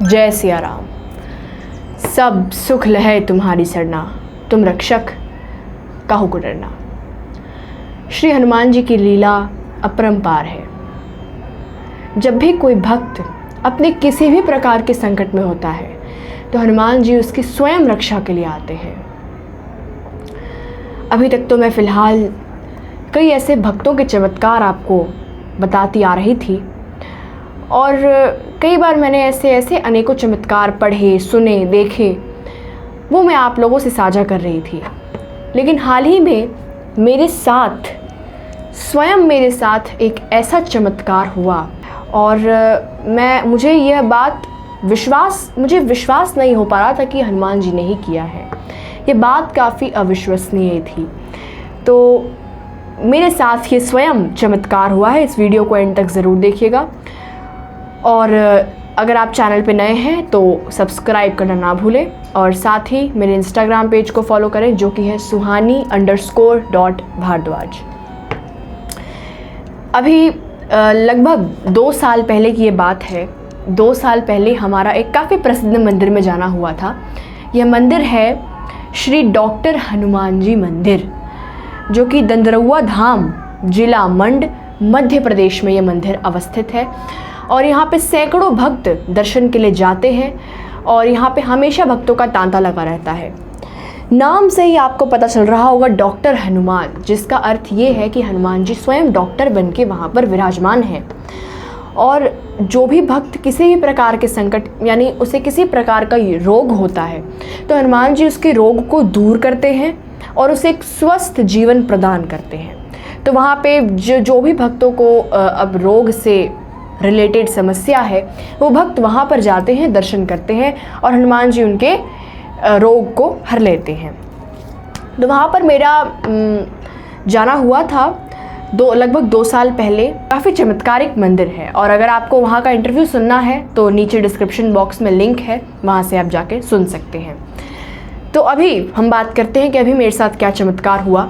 जय सिया राम। सब सुख लहै तुम्हारी सरना, तुम रक्षक काहू को डरना। श्री हनुमान जी की लीला अपरंपार है। जब भी कोई भक्त अपने किसी भी प्रकार के संकट में होता है तो हनुमान जी उसकी स्वयं रक्षा के लिए आते हैं। अभी तक तो मैं फ़िलहाल कई ऐसे भक्तों के चमत्कार आपको बताती आ रही थी और कई बार मैंने ऐसे अनेकों चमत्कार पढ़े, सुने, देखे, वो मैं आप लोगों से साझा कर रही थी। लेकिन हाल ही में मेरे साथ एक ऐसा चमत्कार हुआ और मुझे यह बात विश्वास नहीं हो पा रहा था कि हनुमान जी ने ही किया है। ये बात काफ़ी अविश्वसनीय थी। तो मेरे साथ ये स्वयं चमत्कार हुआ है। इस वीडियो को एंड तक ज़रूर देखिएगा और अगर आप चैनल पे नए हैं तो सब्सक्राइब करना ना भूलें और साथ ही मेरे इंस्टाग्राम पेज को फॉलो करें जो कि है suhani_.bhardwaj। अभी लगभग 2 साल पहले की ये बात है। 2 साल पहले हमारा एक काफ़ी प्रसिद्ध मंदिर में जाना हुआ था। यह मंदिर है श्री डॉक्टर हनुमान जी मंदिर, जो कि दंदरौआ धाम, जिला मंड, मध्य प्रदेश में ये मंदिर अवस्थित है। और यहाँ पे सैकड़ों भक्त दर्शन के लिए जाते हैं और यहाँ पे हमेशा भक्तों का तांता लगा रहता है। नाम से ही आपको पता चल रहा होगा डॉक्टर हनुमान, जिसका अर्थ ये है कि हनुमान जी स्वयं डॉक्टर बन के वहाँ पर विराजमान हैं। और जो भी भक्त किसी भी प्रकार के संकट यानी उसे किसी प्रकार का रोग होता है तो हनुमान जी उसके रोग को दूर करते हैं और उसे एक स्वस्थ जीवन प्रदान करते हैं। तो वहाँ पे जो भी भक्तों को अब रोग से रिलेटेड समस्या है वो भक्त वहाँ पर जाते हैं, दर्शन करते हैं और हनुमान जी उनके रोग को हर लेते हैं। तो वहाँ पर मेरा जाना हुआ था लगभग 2 साल पहले। काफ़ी चमत्कारिक मंदिर है और अगर आपको वहाँ का इंटरव्यू सुनना है तो नीचे डिस्क्रिप्शन बॉक्स में लिंक है, वहाँ से आप जाके सुन सकते हैं। तो अभी हम बात करते हैं कि अभी मेरे साथ क्या चमत्कार हुआ।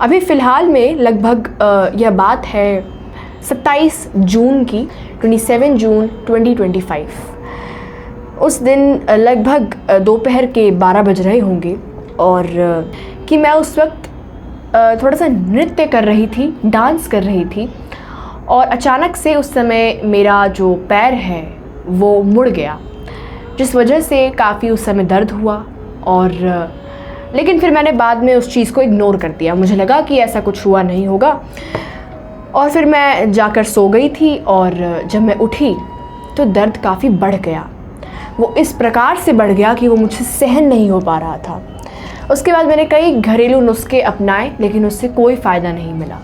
अभी फ़िलहाल में लगभग यह बात है 27 जून की, 27 जून 2025। उस दिन लगभग दोपहर के 12 बज रहे होंगे और कि मैं उस वक्त थोड़ा सा नृत्य कर रही थी, डांस कर रही थी और अचानक से उस समय मेरा जो पैर है वो मुड़ गया, जिस वजह से काफ़ी उस समय दर्द हुआ। और लेकिन फिर मैंने बाद में उस चीज़ को इग्नोर कर दिया। मुझे लगा कि ऐसा कुछ हुआ नहीं होगा और फिर मैं जाकर सो गई थी और जब मैं उठी तो दर्द काफ़ी बढ़ गया। वो इस प्रकार से बढ़ गया कि वो मुझसे सहन नहीं हो पा रहा था। उसके बाद मैंने कई घरेलू नुस्खे अपनाए लेकिन उससे कोई फ़ायदा नहीं मिला।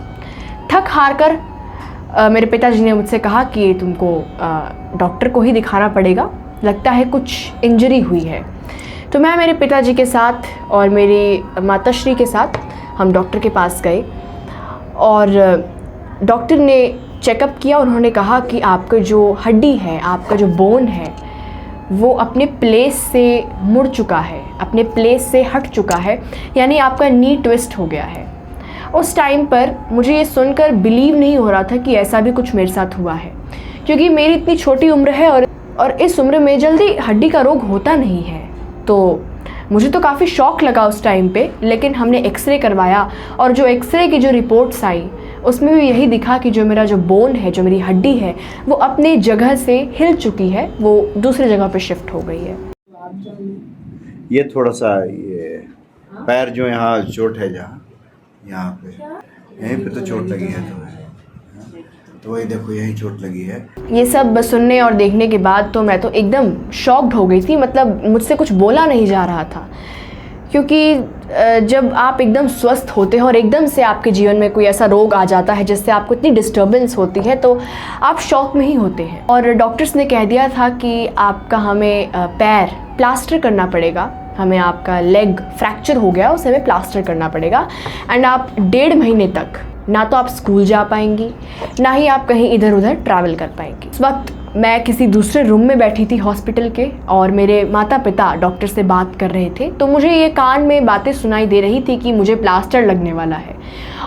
थक हार कर मेरे पिताजी ने मुझसे कहा कि तुमको डॉक्टर को ही दिखाना पड़ेगा, लगता है कुछ इंजरी हुई है। तो मैं मेरे पिताजी के साथ और मेरी माताश्री के साथ हम डॉक्टर के पास गए और डॉक्टर ने चेकअप किया। उन्होंने कहा कि आपका जो हड्डी है, आपका जो बोन है वो अपने प्लेस से मुड़ चुका है, अपने प्लेस से हट चुका है, यानी आपका नी ट्विस्ट हो गया है। उस टाइम पर मुझे ये सुनकर बिलीव नहीं हो रहा था कि ऐसा भी कुछ मेरे साथ हुआ है, क्योंकि मेरी इतनी छोटी उम्र है और इस उम्र में जल्दी हड्डी का रोग होता नहीं है। तो मुझे तो काफ़ी शौक लगा उस टाइम पे। लेकिन हमने एक्सरे करवाया और जो एक्सरे की जो रिपोर्ट्स आई उसमें भी यही दिखा कि जो मेरा जो बोन है, जो मेरी हड्डी है, वो अपने जगह से हिल चुकी है, वो दूसरी जगह पे शिफ्ट हो गई है। ये थोड़ा सा ये पैर जो यहाँ चोट है, जहाँ यहाँ पे यहीं पे तो चोट लगी है, तो वही देखो यही चोट लगी है। ये सब सुनने और देखने के बाद तो मैं तो एकदम शॉक्ड हो गई थी। मतलब मुझसे कुछ बोला नहीं जा रहा था, क्योंकि जब आप एकदम स्वस्थ होते हैं और एकदम से आपके जीवन में कोई ऐसा रोग आ जाता है जिससे आपको इतनी डिस्टर्बेंस होती है तो आप शॉक में ही होते हैं। और डॉक्टर्स ने कह दिया था कि आपका हमें पैर प्लास्टर करना पड़ेगा, हमें आपका लेग फ्रैक्चर हो गया, उसे हमें प्लास्टर करना पड़ेगा एंड आप 1.5 महीने तक ना तो आप स्कूल जा पाएंगी, ना ही आप कहीं इधर उधर ट्रैवल कर पाएंगी। उस वक्त मैं किसी दूसरे रूम में बैठी थी हॉस्पिटल के और मेरे माता पिता डॉक्टर से बात कर रहे थे। तो मुझे ये कान में बातें सुनाई दे रही थी कि मुझे प्लास्टर लगने वाला है।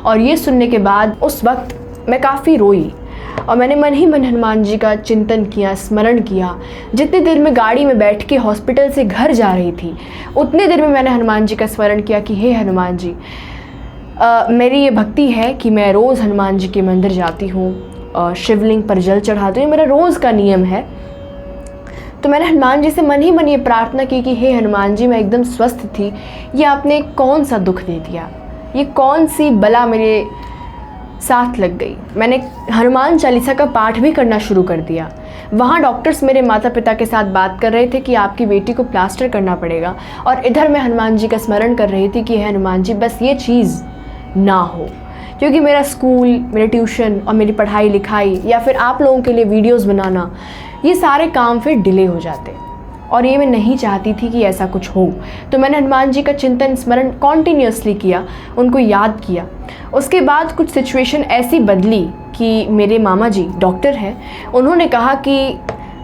और ये सुनने के बाद उस वक्त मैं काफ़ी रोई और मैंने मन ही मन हनुमान जी का चिंतन किया, स्मरण किया। जितनी देर में गाड़ी में बैठ के हॉस्पिटल से घर जा रही थी, उतने देर में मैंने हनुमान जी का स्मरण किया कि हे हनुमान जी, मेरी ये भक्ति है कि मैं रोज़ हनुमान जी के मंदिर जाती हूँ, शिवलिंग पर जल चढ़ाती हूँ, मेरा रोज़ का नियम है। तो मैंने हनुमान जी से मन ही मन ये प्रार्थना की कि हे हनुमान जी, मैं एकदम स्वस्थ थी, ये आपने कौन सा दुख दे दिया, ये कौन सी बला मेरे साथ लग गई। मैंने हनुमान चालीसा का पाठ भी करना शुरू कर दिया। वहाँ डॉक्टर्स मेरे माता पिता के साथ बात कर रहे थे कि आपकी बेटी को प्लास्टर करना पड़ेगा, और इधर मैं हनुमान जी का स्मरण कर रही थी कि हे हनुमान जी, बस ये चीज़ ना हो, क्योंकि मेरा स्कूल, मेरे ट्यूशन और मेरी पढ़ाई लिखाई या फिर आप लोगों के लिए वीडियोस बनाना, ये सारे काम फिर डिले हो जाते, और ये मैं नहीं चाहती थी कि ऐसा कुछ हो। तो मैंने हनुमान जी का चिंतन स्मरण कॉन्टीन्यूसली किया, उनको याद किया। उसके बाद कुछ सिचुएशन ऐसी बदली कि मेरे मामा जी डॉक्टर हैं, उन्होंने कहा कि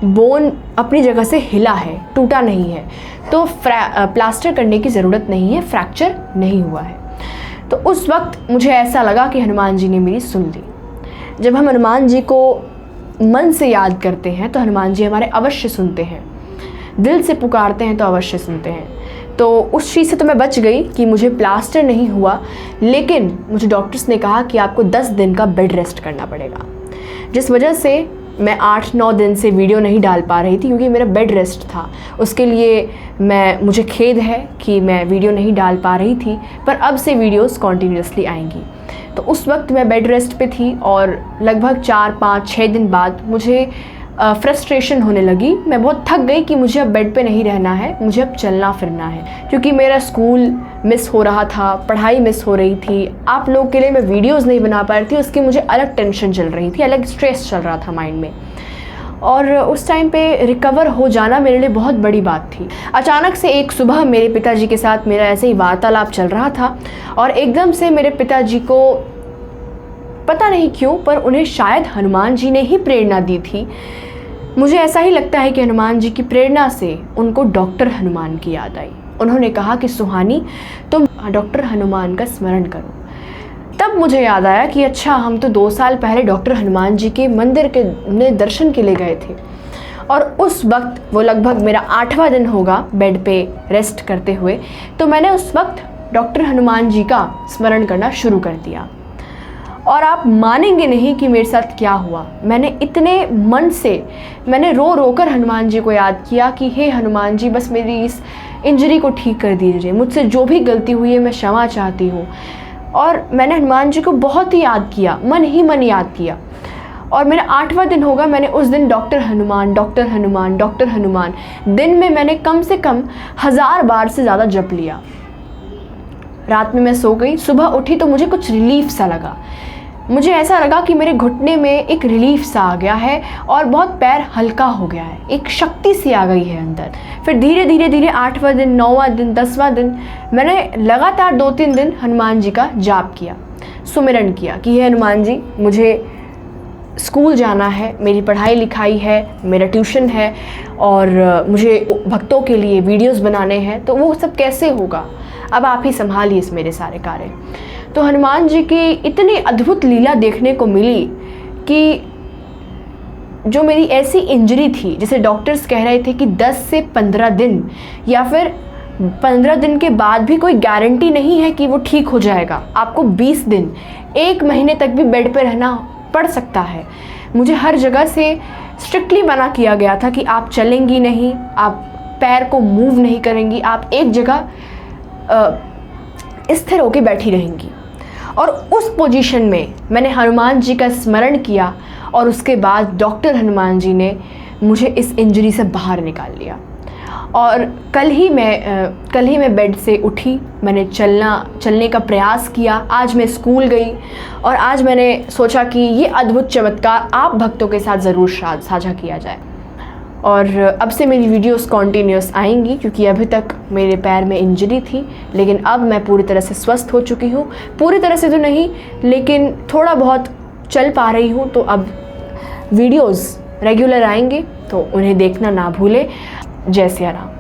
बोन अपनी जगह से हिला है, टूटा नहीं है, तो प्लास्टर करने की ज़रूरत नहीं है, फ्रैक्चर नहीं हुआ है। तो उस वक्त मुझे ऐसा लगा कि हनुमान जी ने मेरी सुन ली। जब हम हनुमान जी को मन से याद करते हैं तो हनुमान जी हमारे अवश्य सुनते हैं, दिल से पुकारते हैं तो अवश्य सुनते हैं। तो उस चीज़ से तो मैं बच गई कि मुझे प्लास्टर नहीं हुआ, लेकिन मुझे डॉक्टर्स ने कहा कि आपको 10 दिन का बेड रेस्ट करना पड़ेगा, जिस वजह से मैं 8-9 दिन से वीडियो नहीं डाल पा रही थी, क्योंकि मेरा बेड रेस्ट था। उसके लिए मुझे खेद है कि मैं वीडियो नहीं डाल पा रही थी, पर अब से वीडियोस कॉन्टीन्यूसली आएंगी। तो उस वक्त मैं बेड रेस्ट पे थी, और लगभग 4-5-6 दिन बाद मुझे फ्रस्ट्रेशन होने लगी। मैं बहुत थक गई कि मुझे अब बेड पे नहीं रहना है, मुझे अब चलना फिरना है, क्योंकि मेरा स्कूल मिस हो रहा था, पढ़ाई मिस हो रही थी, आप लोगों के लिए मैं वीडियोस नहीं बना पा रही थी, उसकी मुझे अलग टेंशन चल रही थी, अलग स्ट्रेस चल रहा था माइंड में। और उस टाइम पे रिकवर हो जाना मेरे लिए बहुत बड़ी बात थी। अचानक से एक सुबह मेरे पिताजी के साथ मेरा ऐसे ही वार्तालाप चल रहा था, और एकदम से मेरे पिताजी को पता नहीं क्यों, पर उन्हें शायद हनुमान जी ने ही प्रेरणा दी थी। मुझे ऐसा ही लगता है कि हनुमान जी की प्रेरणा से उनको डॉक्टर हनुमान की याद आई। उन्होंने कहा कि सुहानी, तुम डॉक्टर हनुमान का स्मरण करो। तब मुझे याद आया कि अच्छा, हम तो 2 साल पहले डॉक्टर हनुमान जी के मंदिर के में दर्शन के लिए गए थे, और उस वक्त वो लगभग मेरा 8वां दिन होगा बेड पे रेस्ट करते हुए। तो मैंने उस वक्त डॉक्टर हनुमान जी का स्मरण करना शुरू कर दिया, और आप मानेंगे नहीं कि मेरे साथ क्या हुआ। मैंने इतने मन से, मैंने रो रो कर हनुमान जी को याद किया कि हे हनुमान जी, बस मेरी इस इंजरी को ठीक कर दीजिए, मुझसे जो भी गलती हुई है मैं क्षमा चाहती हूँ। और मैंने हनुमान जी को बहुत ही याद किया, मन ही मन याद किया। और मेरा 8वां दिन होगा, मैंने उस दिन doctor Hanuman, doctor Hanuman, doctor Hanuman दिन में मैंने कम से कम 1000 बार से ज़्यादा जप लिया। रात में मैं सो गई, सुबह उठी तो मुझे कुछ रिलीफ सा लगा। मुझे ऐसा लगा कि मेरे घुटने में एक रिलीफ सा आ गया है, और बहुत पैर हल्का हो गया है, एक शक्ति सी आ गई है अंदर। फिर धीरे धीरे धीरे 8वां दिन, 9वां दिन, 10वां दिन मैंने लगातार 2-3 दिन हनुमान जी का जाप किया, सुमिरन किया कि हे हनुमान जी, मुझे स्कूल जाना है, मेरी पढ़ाई लिखाई है, मेरा ट्यूशन है, और मुझे भक्तों के लिए वीडियोस बनाने हैं, तो वो सब कैसे होगा, अब आप ही संभालिए इस मेरे सारे कार्य। तो हनुमान जी की इतनी अद्भुत लीला देखने को मिली कि जो मेरी ऐसी इंजरी थी, जिसे डॉक्टर्स कह रहे थे कि 10 से 15 दिन या फिर 15 दिन के बाद भी कोई गारंटी नहीं है कि वो ठीक हो जाएगा, आपको 20 दिन, 1 महीने तक भी बेड पे रहना पड़ सकता है। मुझे हर जगह से स्ट्रिक्टली मना किया गया था कि आप चलेंगी नहीं, आप पैर को मूव नहीं करेंगी, आप एक जगह स्थिर होकर बैठी रहेंगी। और उस पोजीशन में मैंने हनुमान जी का स्मरण किया, और उसके बाद डॉक्टर हनुमान जी ने मुझे इस इंजरी से बाहर निकाल लिया। और कल ही मैं बेड से उठी, मैंने चलने का प्रयास किया। आज मैं स्कूल गई, और आज मैंने सोचा कि ये अद्भुत चमत्कार आप भक्तों के साथ ज़रूर साझा किया जाए। और अब से मेरी वीडियोस कॉन्टीन्यूस आएंगी, क्योंकि अभी तक मेरे पैर में इंजरी थी, लेकिन अब मैं पूरी तरह से स्वस्थ हो चुकी हूँ। पूरी तरह से तो नहीं, लेकिन थोड़ा बहुत चल पा रही हूँ। तो अब वीडियोस रेगुलर आएंगे, तो उन्हें देखना ना भूलें। जय सिया राम।